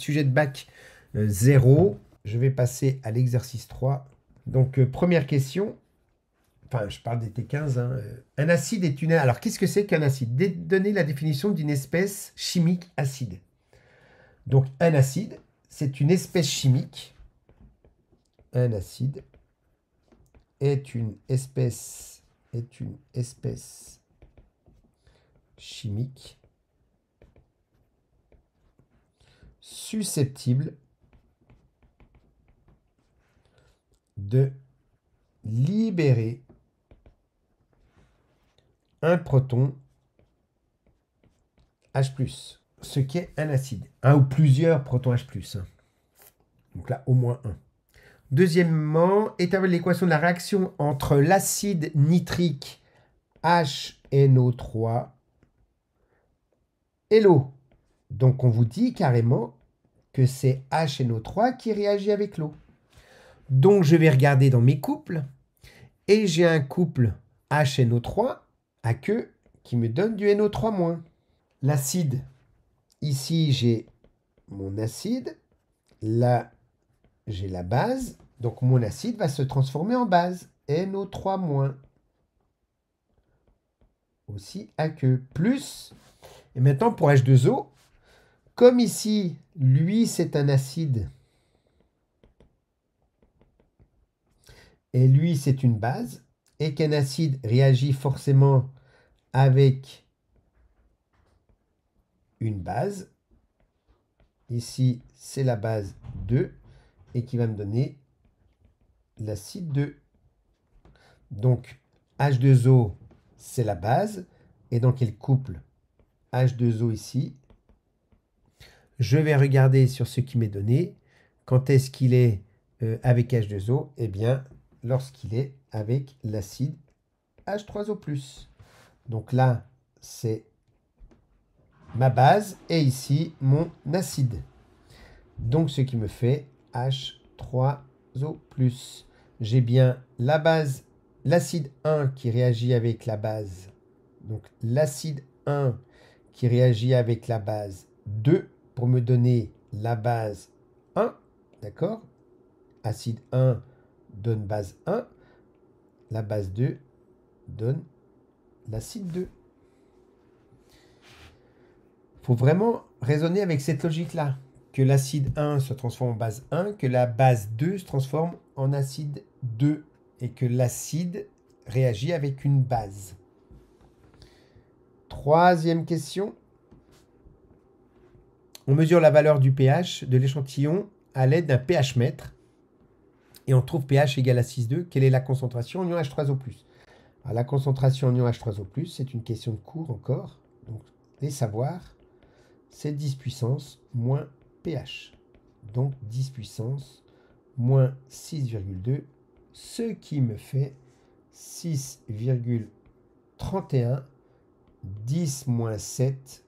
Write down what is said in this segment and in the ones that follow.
sujet de bac 0. Je vais passer à l'exercice 3. Donc, première question. Enfin, je parle des T15. Hein. Un acide est une... Alors, qu'est-ce que c'est qu'un acide? Donnez la définition d'une espèce chimique acide. Donc, un acide, c'est une espèce chimique. Un acide est une espèce chimique susceptible de libérer un proton H+, ce qu'est un acide. Un ou plusieurs protons H+. Donc là, au moins un. Deuxièmement, établir l'équation de la réaction entre l'acide nitrique HNO3 et l'eau. Donc on vous dit carrément que c'est HNO3 qui réagit avec l'eau. Donc je vais regarder dans mes couples et j'ai un couple HNO3 à queue qui me donne du NO3-. L'acide, ici j'ai mon acide, là j'ai la base, donc mon acide va se transformer en base, NO3-, aussi à queue, plus, et maintenant pour H2O, comme ici, lui c'est un acide, et lui c'est une base, et qu'un acide réagit forcément avec une base, ici c'est la base 2, et qui va me donner l'acide 2. Donc H2O, c'est la base, et dans quel couple H2O ici. Je vais regarder sur ce qui m'est donné. Quand est-ce qu'il est avec H2O? Eh bien, lorsqu'il est avec l'acide H3O+. Donc là, c'est ma base, et ici, mon acide. Donc, ce qui me fait H3O+. J'ai bien la base, l'acide 1 qui réagit avec la base. Donc, l'acide 1 qui réagit avec la base 2 pour me donner la base 1. D'accord? Acide 1 donne base 1. La base 2 donne l'acide 2. Il faut vraiment raisonner avec cette logique-là. Que l'acide 1 se transforme en base 1, que la base 2 se transforme en acide 2 et que l'acide réagit avec une base. Troisième question. On mesure la valeur du pH de l'échantillon à l'aide d'un pH mètre et on trouve pH égale à 6,2. Quelle est la concentration en ion H3O+? Alors, la concentration en ion H3O+, c'est une question de cours encore. Donc, les savoirs, c'est 10 puissance moins pH. Donc, 10 puissance moins 6,2, ce qui me fait 6,31, 10 moins 7.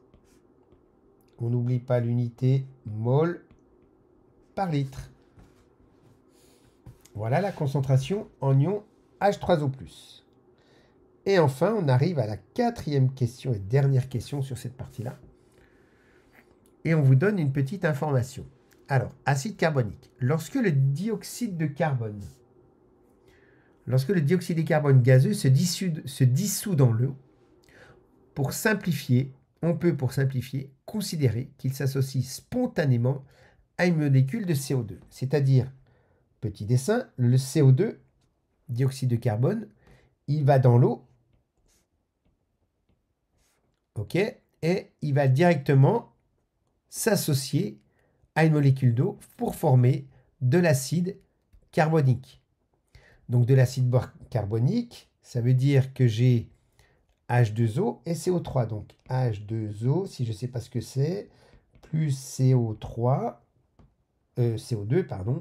On n'oublie pas l'unité mol par litre. Voilà la concentration en ion H3O+. Et enfin, on arrive à la quatrième question et dernière question sur cette partie-là. Et on vous donne une petite information. Alors, acide carbonique. Lorsque le dioxyde de carbone gazeux se dissout dans l'eau, on peut, pour simplifier, considérer qu'il s'associe spontanément à une molécule de CO2. C'est-à-dire, petit dessin, le CO2, dioxyde de carbone, il va dans l'eau, ok, et il va directement s'associer à une molécule d'eau pour former de l'acide carbonique. Donc de l'acide carbonique, ça veut dire que j'ai H2O et CO3. Donc H2O, si je ne sais pas ce que c'est, plus CO2, pardon.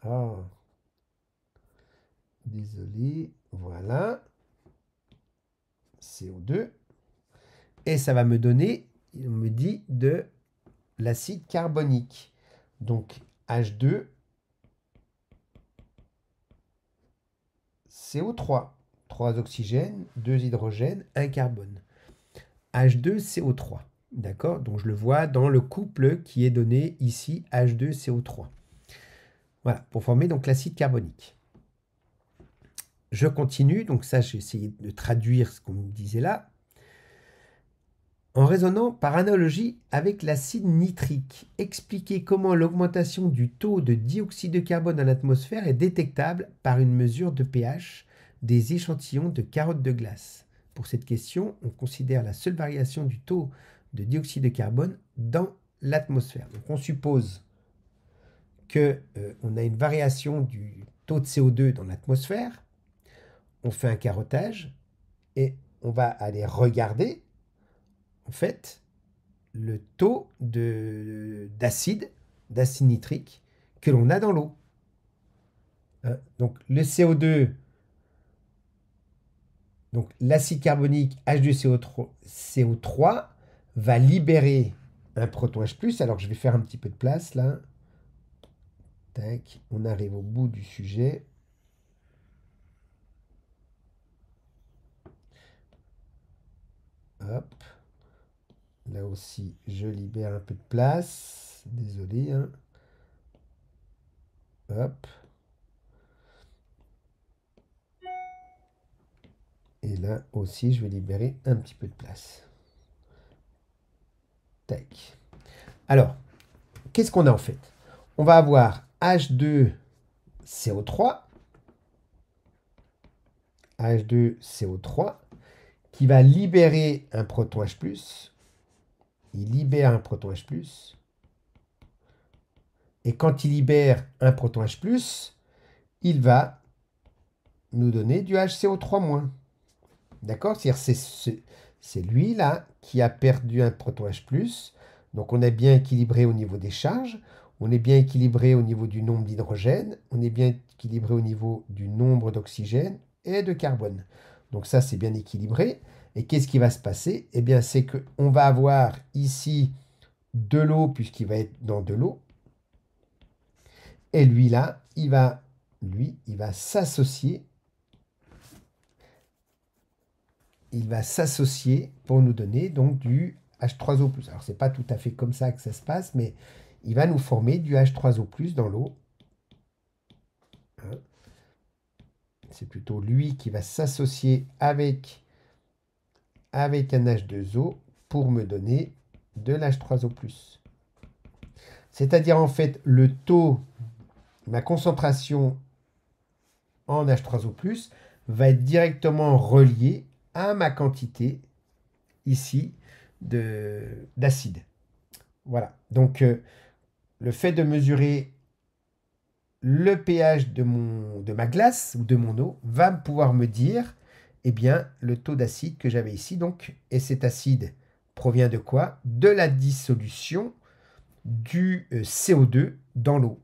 Ah, désolé, voilà. CO2. Et ça va me donner, on me dit, de l'acide carbonique. Donc H2, CO3. 3 oxygènes, 2 hydrogènes, 1 carbone. H2CO3. D'accord? Donc je le vois dans le couple qui est donné ici, H2CO3. Voilà, pour former donc l'acide carbonique. Je continue, donc ça j'ai essayé de traduire ce qu'on me disait là. En raisonnant par analogie avec l'acide nitrique, expliquer comment l'augmentation du taux de dioxyde de carbone dans l'atmosphère est détectable par une mesure de pH des échantillons de carottes de glace. Pour cette question, on considère la seule variation du taux de dioxyde de carbone dans l'atmosphère. Donc on suppose qu'on a une variation du taux de CO2 dans l'atmosphère, on fait un carottage et on va aller regarder en fait le taux d'acide nitrique que l'on a dans l'eau. Hein, donc le CO2, donc l'acide carbonique H2CO3 va libérer un proton H+, alors je vais faire un petit peu de place là. Tac, on arrive au bout du sujet. Hop. Là aussi, je libère un peu de place. Désolé. Hein. Hop. Et là aussi, je vais libérer un petit peu de place. Tac. Alors, qu'est-ce qu'on a en fait? On va avoir H2CO3. H2CO3 qui va libérer un proton H+. Il libère un proton H+. Et quand il libère un proton H+, il va nous donner du HCO3-. D'accord? C'est-à-dire c'est lui là qui a perdu un proton H+. Donc on est bien équilibré au niveau des charges. On est bien équilibré au niveau du nombre d'hydrogène. On est bien équilibré au niveau du nombre d'oxygène et de carbone. Donc ça, c'est bien équilibré. Et qu'est-ce qui va se passer? Eh bien, c'est qu'on va avoir ici de l'eau, puisqu'il va être dans de l'eau. Et lui, là, il va s'associer. Il va s'associer pour nous donner donc du H3O+. Alors, ce n'est pas tout à fait comme ça que ça se passe, mais il va nous former du H3O+, dans l'eau. Hein. C'est plutôt lui qui va s'associer avec un H2O pour me donner de l'H3O+. C'est-à-dire en fait le taux, ma concentration en H3O+, va être directement relié à ma quantité ici d'acide. Voilà, donc le fait de mesurer le pH de ma glace ou de mon eau va pouvoir me dire eh bien, le taux d'acide que j'avais ici. Donc, et cet acide provient de quoi? De la dissolution du CO2 dans l'eau.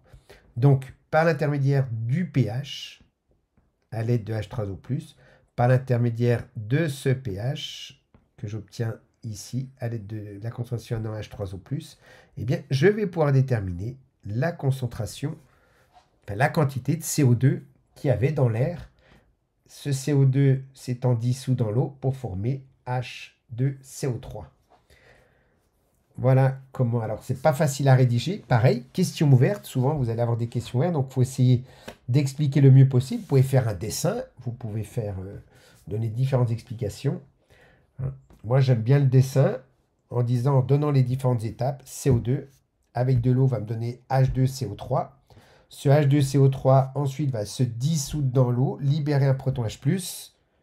Donc, par l'intermédiaire du pH, à l'aide de H3O+, par l'intermédiaire de ce pH que j'obtiens ici, à l'aide de la concentration en H3O+, eh bien, je vais pouvoir déterminer la concentration, enfin, la quantité de CO2 qu'il y avait dans l'air. Ce CO2 s'étant dissous dans l'eau pour former H2CO3. Voilà comment. Alors, c'est pas facile à rédiger. Pareil, questions ouvertes. Souvent, vous allez avoir des questions ouvertes. Donc, il faut essayer d'expliquer le mieux possible. Vous pouvez faire un dessin. Vous pouvez donner différentes explications. Hein. Moi, j'aime bien le dessin en donnant les différentes étapes. CO2 avec de l'eau va me donner H2CO3. Ce H2CO3 ensuite va se dissoudre dans l'eau, libérer un proton H+,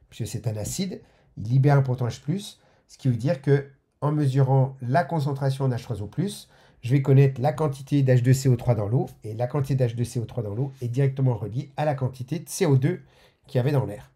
puisque c'est un acide. Il libère un proton H+, ce qui veut dire que en mesurant la concentration en H3O+, je vais connaître la quantité d'H2CO3 dans l'eau, et la quantité d'H2CO3 dans l'eau est directement reliée à la quantité de CO2 qu'il y avait dans l'air.